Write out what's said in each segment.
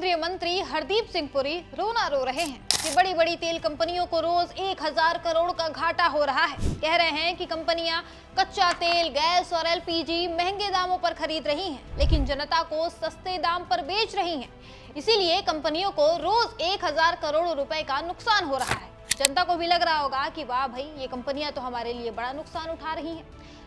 केंद्रीय मंत्री हरदीप सिंह पुरी रोना रो रहे हैं कि बड़ी बड़ी तेल कंपनियों को रोज 1000 करोड़ का घाटा हो रहा है। कह रहे हैं कि कंपनियां कच्चा तेल, गैस और एलपीजी महंगे दामों पर खरीद रही हैं, लेकिन जनता को सस्ते दाम पर बेच रही हैं। इसीलिए कंपनियों को रोज 1000 करोड़ रुपए का नुकसान हो रहा है। जनता को भी लग रहा होगा कि वाह भाई, ये कंपनियां तो हमारे लिए बड़ा नुकसान उठा रही हैं।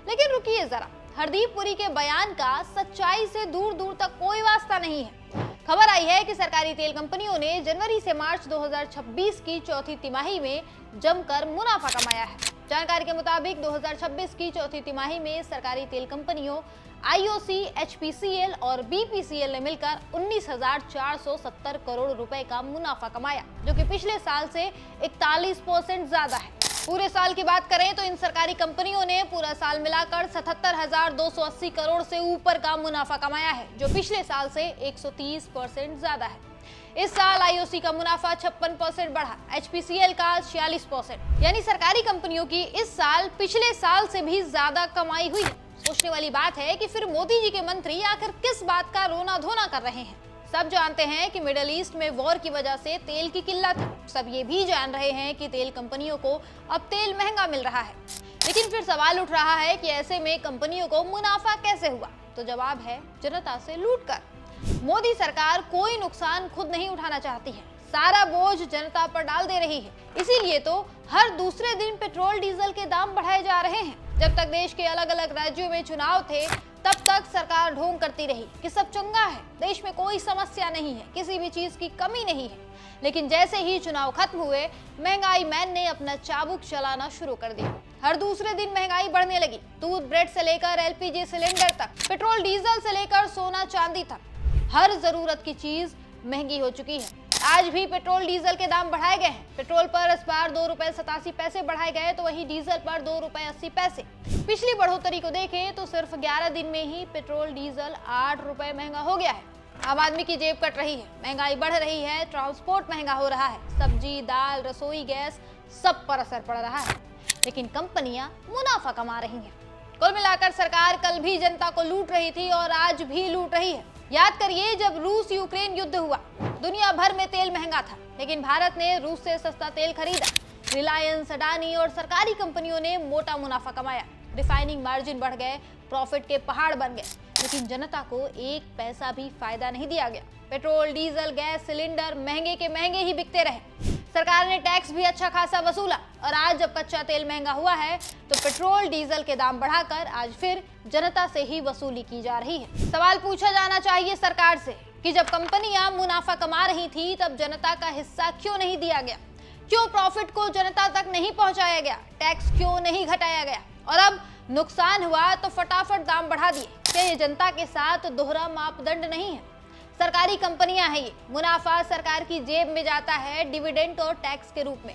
लेकिन रुकिए जरा, हरदीप पुरी के बयान का सच्चाई से दूर दूर तक कोई वास्ता नहीं है। खबर आई है कि सरकारी तेल कंपनियों ने जनवरी से मार्च 2026 की चौथी तिमाही में जमकर मुनाफा कमाया है। जानकारी के मुताबिक 2026 की चौथी तिमाही में सरकारी तेल कंपनियों आईओसी, एचपीसीएल और बीपीसीएल ने मिलकर 19,470 करोड़ रुपए का मुनाफा कमाया, जो कि पिछले साल से 41% ज्यादा है। पूरे साल की बात करें तो इन सरकारी कंपनियों ने पूरा साल मिलाकर 77,280 करोड़ से ऊपर का मुनाफा कमाया है, जो पिछले साल से 130% ज्यादा है। इस साल आईओसी का मुनाफा 56% बढ़ा, एचपीसीएल का 46%। यानी सरकारी कंपनियों की इस साल पिछले साल से भी ज्यादा कमाई हुई है। सोचने वाली बात है कि फिर मोदी जी के मंत्री आखिर किस बात का रोना धोना कर रहे हैं। सब जानते हैं कि मिडिल ईस्ट में वॉर की वजह से तेल की किल्लत है। सब ये भी जान रहे हैं कि तेल कंपनियों को अब तेल महंगा मिल रहा है। लेकिन फिर सवाल उठ रहा है कि ऐसे में कंपनियों को मुनाफा कैसे हुआ? तो जवाब है, जनता से लूटकर। मोदी सरकार कोई नुकसान खुद नहीं उठाना चाहती है, सारा बोझ जनता पर डाल दे रही है। इसीलिए तो हर दूसरे दिन पेट्रोल डीजल के दाम बढ़ाए जा रहे हैं। जब तक देश के अलग अलग राज्यों में चुनाव थे, तब तक सरकार ढोंग करती रही कि सब चंगा है, देश में कोई समस्या नहीं है, किसी भी चीज की कमी नहीं है। लेकिन जैसे ही चुनाव खत्म हुए, महंगाई मैन ने अपना चाबुक चलाना शुरू कर दिया। हर दूसरे दिन महंगाई बढ़ने लगी। दूध, ब्रेड से लेकर एलपीजी सिलेंडर तक, पेट्रोल डीजल से लेकर सोना चांदी तक, हर जरूरत की चीज महंगी हो चुकी है। आज भी पेट्रोल डीजल के दाम बढ़ाए गए हैं। पेट्रोल पर इस बार 2 रुपए 87 पैसे बढ़ाए गए, तो वहीं डीजल पर 2 रुपए 80 पैसे। पिछली बढ़ोतरी को देखें तो सिर्फ 11 दिन में ही पेट्रोल डीजल 8 रुपए महंगा हो गया है। आम आदमी की जेब कट रही है, महंगाई बढ़ रही है, ट्रांसपोर्ट महंगा हो रहा है, सब्जी, दाल, रसोई गैस सब पर असर पड़ रहा है। लेकिन कंपनियां मुनाफा कमा रही हैं। कुल मिलाकर सरकार कल भी जनता को लूट रही थी और आज भी लूट रही है। याद करिए, जब रूस यूक्रेन युद्ध हुआ, दुनिया भर में तेल महंगा था, लेकिन भारत ने रूस से सस्ता तेल खरीदा। रिलायंस, अडानी और सरकारी कंपनियों ने मोटा मुनाफा कमाया। रिफाइनिंग मार्जिन बढ़ गए, प्रॉफिट के पहाड़ बन गए, लेकिन जनता को एक पैसा भी फायदा नहीं दिया गया। पेट्रोल, डीजल, गैस सिलेंडर महंगे के महंगे ही बिकते रहे। सरकार ने टैक्स भी अच्छा खासा वसूला, और आज जब कच्चा तेल महंगा हुआ है, तो पेट्रोल डीजल के दाम बढ़ाकर आज फिर जनता से ही वसूली की जा रही है। सवाल पूछा जाना चाहिए सरकार से कि जब कंपनियां मुनाफा कमा रही थी, तब जनता का हिस्सा क्यों नहीं दिया गया? क्यों प्रॉफिट को जनता तक नहीं पहुंचाया गया? टैक्स क्यों नहीं घटाया गया? और अब नुकसान हुआ तो फटाफट दाम बढ़ा दिए। क्या ये जनता के साथ दोहरा मापदंड नहीं है? सरकारी कंपनियां हैं, ये मुनाफा सरकार की जेब में जाता है डिविडेंड और टैक्स के रूप में।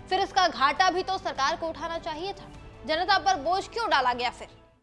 फिर इसका घाटा भी तो सरकार को उठाना चाहिए था। जनता पर बोझ क्यों डाला गया फिर?